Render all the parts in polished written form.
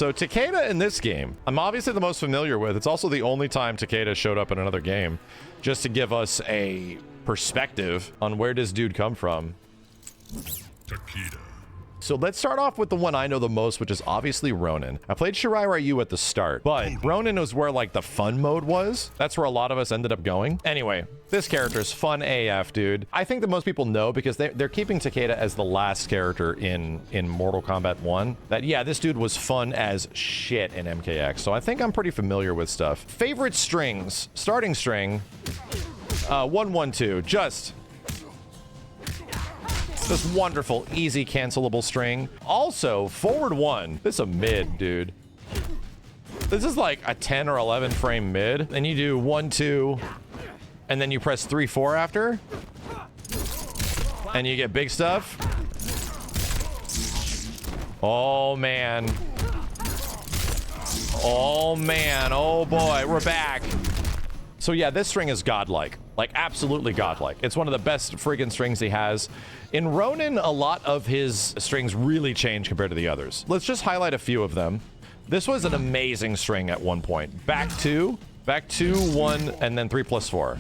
So Takeda in this game, I'm obviously the most familiar with. It's also the only time Takeda showed up in another game, just to give us a perspective on where does dude come from. Takeda. So let's start off with the one I know the most, which is obviously Ronin. I played Shirai Ryu at the start, but Ronin was where like the fun mode was. That's where a lot of us ended up going. Anyway, this character is fun AF, dude. I think that most people know because they're keeping Takeda as the last character in Mortal Kombat 1. That, yeah, this dude was fun as shit in MKX. So I think I'm pretty familiar with stuff. Favorite strings, starting string, 112, just this wonderful, easy, cancelable string. Also, forward 1. This is a mid, dude. This is like a 10 or 11 frame mid. And you do 1, 2, and then you press 3, 4 after. And you get big stuff. Oh, man. Oh, man. Oh, boy. We're back. So yeah, this string is godlike. Like, absolutely godlike. It's one of the best friggin' strings he has. In Ronin, a lot of his strings really change compared to the others. Let's just highlight a few of them. This was an amazing string at one point. Back 2, 1, and then 3 plus 4.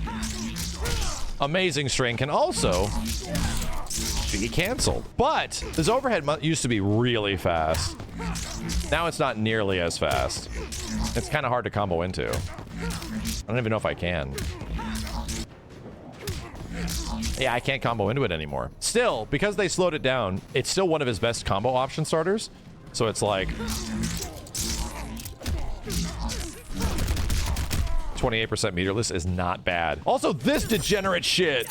Amazing string can also be canceled. But this overhead used to be really fast. Now it's not nearly as fast. It's kind of hard to combo into. I don't even know if I can. Yeah, I can't combo into it anymore. Still, because they slowed it down, it's still one of his best combo option starters. So it's like 28% meterless is not bad. Also, this degenerate shit.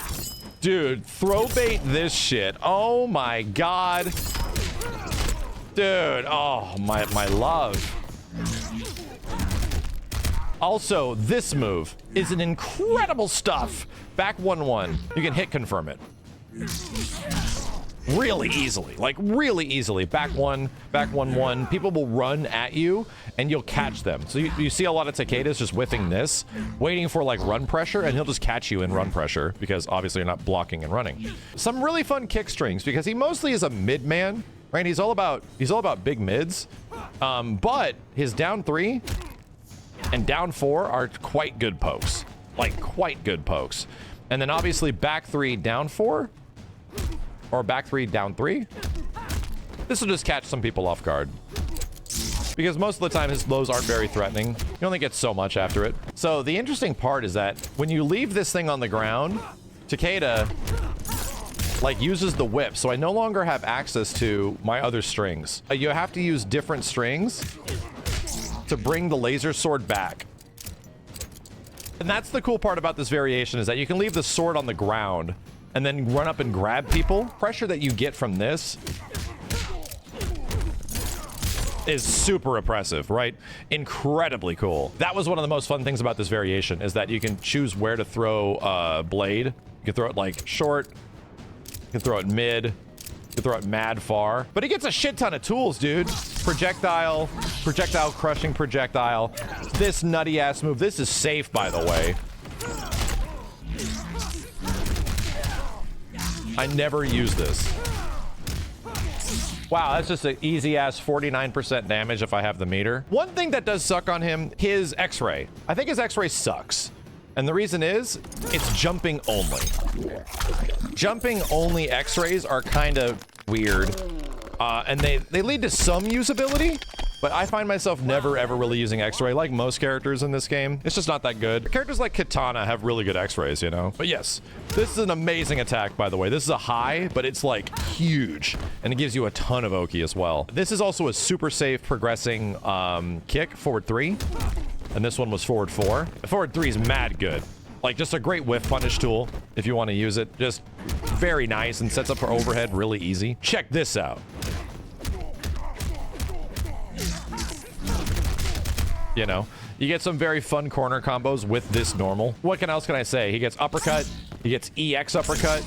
Dude, throw bait this shit. Oh my god. Dude, oh my love. Also, this move is an incredible stuff. Back 1-1. You can hit confirm it. Really easily. Like, really easily. Back 1, back 1-1. People will run at you, and you'll catch them. So you see a lot of Takedas just whiffing this, waiting for, like, run pressure, and he'll just catch you in run pressure, because obviously you're not blocking and running. Some really fun kick strings, because he mostly is a mid man, right? He's all about big mids. But his down 3... and down 4 are quite good pokes. Like, quite good pokes. And then obviously back 3, down 4. Or back 3, down 3. This will just catch some people off guard. Because most of the time his lows aren't very threatening. You only get so much after it. So the interesting part is that when you leave this thing on the ground, Takeda like uses the whip. So I no longer have access to my other strings. You have to use different strings to bring the laser sword back. And that's the cool part about this variation, is that you can leave the sword on the ground and then run up and grab people. Pressure that you get from this is super oppressive, right? Incredibly cool. That was one of the most fun things about this variation, is that you can choose where to throw a blade. You can throw it like short, you can throw it mid, you can throw it mad far. But he gets a shit ton of tools, dude. Projectile crushing projectile. This nutty ass move. This is safe, by the way. I never use this. Wow, that's just an easy ass 49% damage if I have the meter. One thing that does suck on him, his X-ray. I think his X-ray sucks. And the reason is, it's jumping only. Jumping only X-rays are kind of weird. And they lead to some usability, but I find myself never ever really using X-ray like most characters in this game. It's just not that good. Characters like Katana have really good X-rays, you know? But yes, this is an amazing attack, by the way. This is a high, but it's like huge, and it gives you a ton of Oki as well. This is also a super safe progressing kick, forward 3, and this one was forward 4. Forward 3 is mad good. Like, just a great whiff punish tool if you want to use it. Just very nice and sets up for overhead really easy. Check this out. You know, you get some very fun corner combos with this normal. What else can I say? He gets uppercut, he gets EX uppercut,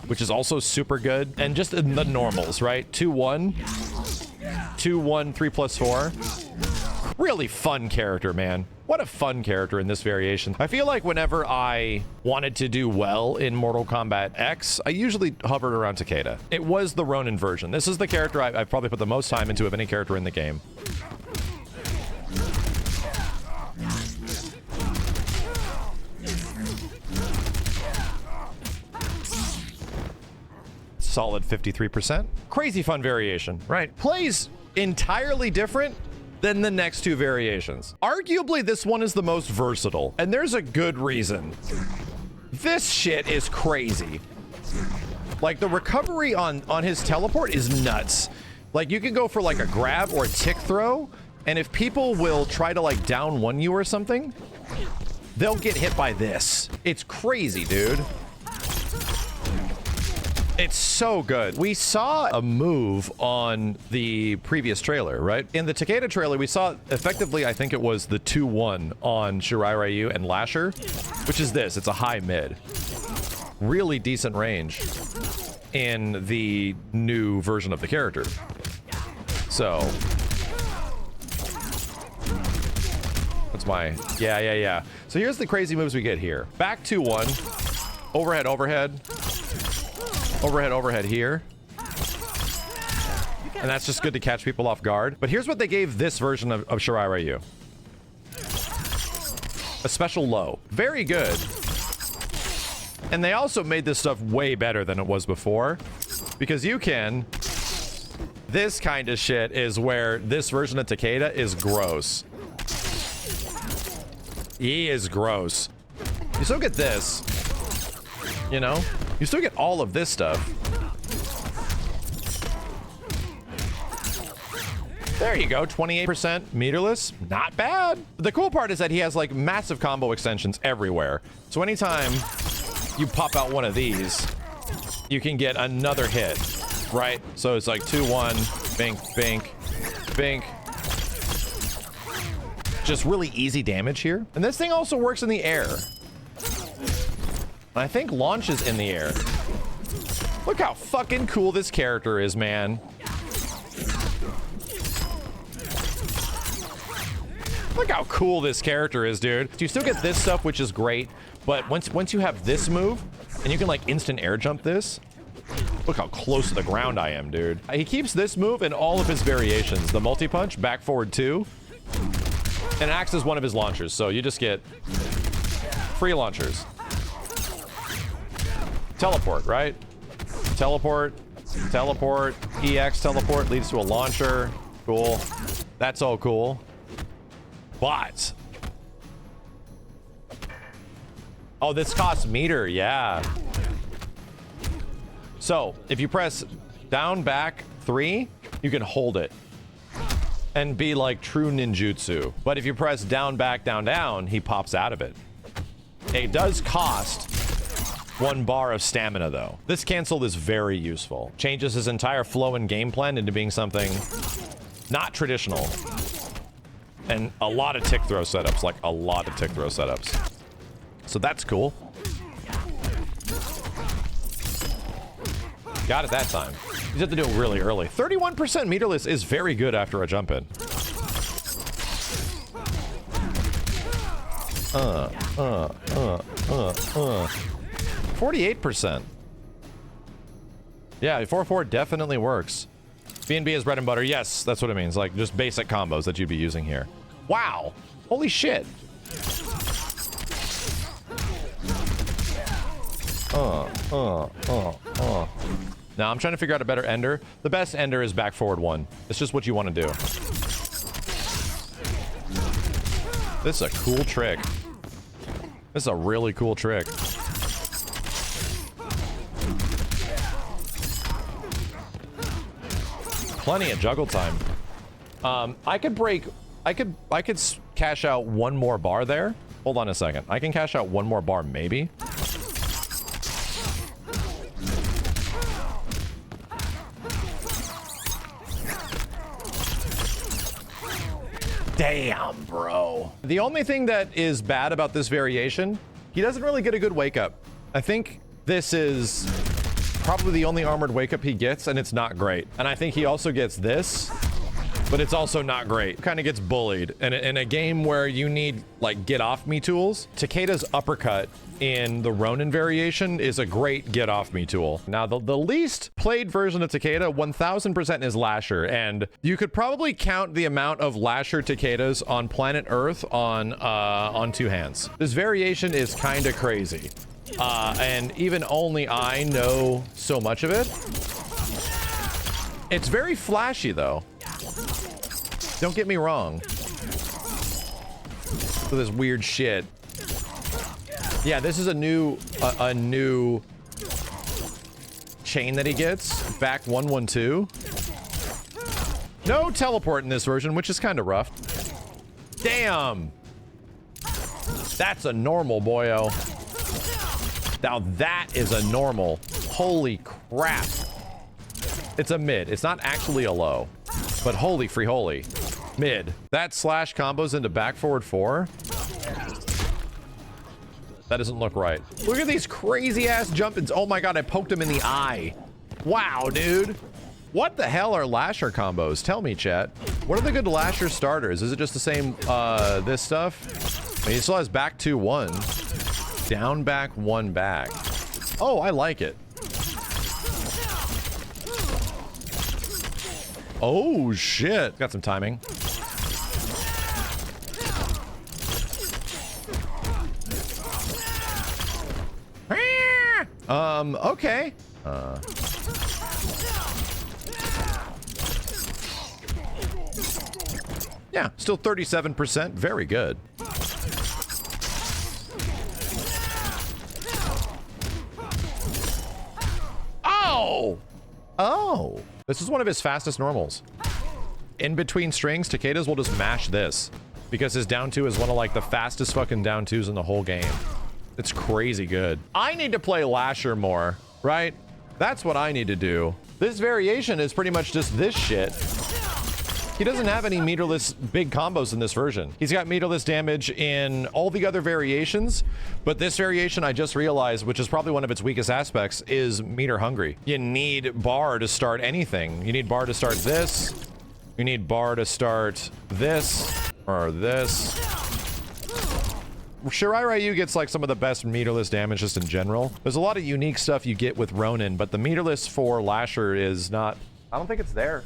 which is also super good. And just in the normals, right? 2-1, 2-1, 3 plus 4. Really fun character, man. What a fun character in this variation. I feel like whenever I wanted to do well in Mortal Kombat X, I usually hovered around Takeda. It was the Ronin version. This is the character I've probably put the most time into of any character in the game. Solid 53%. Crazy fun variation, right? Plays entirely different than the next two variations. Arguably, this one is the most versatile, and there's a good reason. This shit is crazy. Like, the recovery on his teleport is nuts. Like, you can go for like a grab or a tick throw, and if people will try to like down one you or something, they'll get hit by this. It's crazy, dude. It's so good. We saw a move on the previous trailer, right? In the Takeda trailer, we saw effectively, I think it was the 2-1 on Shirai Ryu and Lasher, which is this. It's a high mid. Really decent range in the new version of the character. So, what's my... Yeah. So here's the crazy moves we get here. Back 2-1. Overhead, overhead. Overhead, overhead here. And that's just good to catch people off guard. But here's what they gave this version of Shirai Ryu. A special low. Very good. And they also made this stuff way better than it was before. Because you can... This kind of shit is where this version of Takeda is gross. He is gross. You still get this. You know? You still get all of this stuff. There you go, 28% meterless. Not bad. The cool part is that he has like massive combo extensions everywhere. So anytime you pop out one of these, you can get another hit, right? So it's like 2-1, bink, bink, bink. Just really easy damage here. And this thing also works in the air. I think launches in the air. Look how fucking cool this character is, man. Look how cool this character is, dude. So you still get this stuff, which is great, but once you have this move, and you can like instant air jump this, look how close to the ground I am, dude. He keeps this move in all of his variations. The multi-punch, back forward 2, and acts as one of his launchers, so you just get free launchers. Teleport, right? Teleport, teleport, EX teleport leads to a launcher. Cool. That's all cool. But... oh, this costs meter, yeah. So, if you press down, back, 3, you can hold it. And be like true ninjutsu. But if you press down, back, down, down, he pops out of it. It does cost 1 bar of stamina, though. This cancel is very useful. Changes his entire flow and game plan into being something not traditional. And a lot of tick throw setups, like a lot of tick throw setups. So that's cool. Got it that time. You just have to do it really early. 31% meterless is very good after a jump in. 48%. Yeah, 4-4 definitely works. B&B is bread and butter. Yes, that's what it means. Like, just basic combos that you'd be using here. Wow. Holy shit. Now, I'm trying to figure out a better ender. The best ender is back forward 1. It's just what you want to do. This is a cool trick. This is a really cool trick. Plenty of juggle time. I could cash out 1 more bar there. Hold on a second. I can cash out 1 more bar, maybe. Damn, bro. The only thing that is bad about this variation, he doesn't really get a good wake up. I think this is probably the only armored wake up he gets, and it's not great. And I think he also gets this, but it's also not great. Kind of gets bullied. And in a game where you need like get off me tools, Takeda's uppercut in the Ronin variation is a great get off me tool. Now the least played version of Takeda 1000% is Lasher, and you could probably count the amount of Lasher Takedas on planet Earth on two hands. This variation is kind of crazy. And even only I know so much of it. It's very flashy though. Don't get me wrong. So this weird shit. Yeah, this is a new chain that he gets. Back 112. No teleport in this version, which is kind of rough. Damn. That's a normal, boyo. Now that is a normal. Holy crap. It's a mid. It's not actually a low, but holy free holy. Mid. That slash combos into back forward 4. That doesn't look right. Look at these crazy ass jump-ins. Oh my god, I poked him in the eye. Wow, dude. What the hell are Lasher combos? Tell me, chat. What are the good Lasher starters? Is it just the same, this stuff? I mean, he still has back 2-1. Down back 1 back. Oh, I like it. Oh, shit. Got some timing. Okay. Yeah, still 37%. Very good. Oh! Oh! This is one of his fastest normals. In between strings, Takeda's will just mash this. Because his down 2 is one of like the fastest fucking down 2s in the whole game. It's crazy good. I need to play Lasher more, right? That's what I need to do. This variation is pretty much just this shit. He doesn't have any meterless big combos in this version. He's got meterless damage in all the other variations, but this variation I just realized, which is probably one of its weakest aspects, is meter hungry. You need bar to start anything. You need bar to start this. You need bar to start this or this. Shirai Ryu gets like some of the best meterless damage just in general. There's a lot of unique stuff you get with Ronin, but the meterless for Lasher is not... I don't think it's there.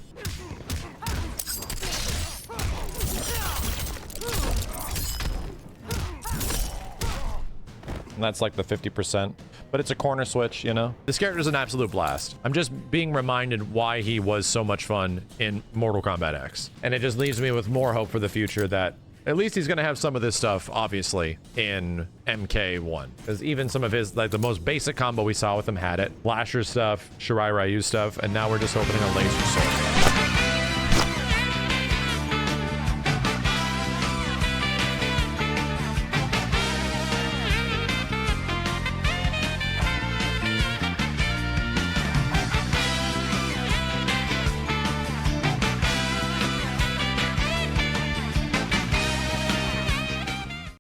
And that's like the 50%. But it's a corner switch, you know? This character's an absolute blast. I'm just being reminded why he was so much fun in Mortal Kombat X. And it just leaves me with more hope for the future that at least he's gonna have some of this stuff, obviously, in MK1. Because even some of his, like the most basic combo we saw with him had it. Lasher stuff, Shirai Ryu stuff, and now we're just opening a laser sword.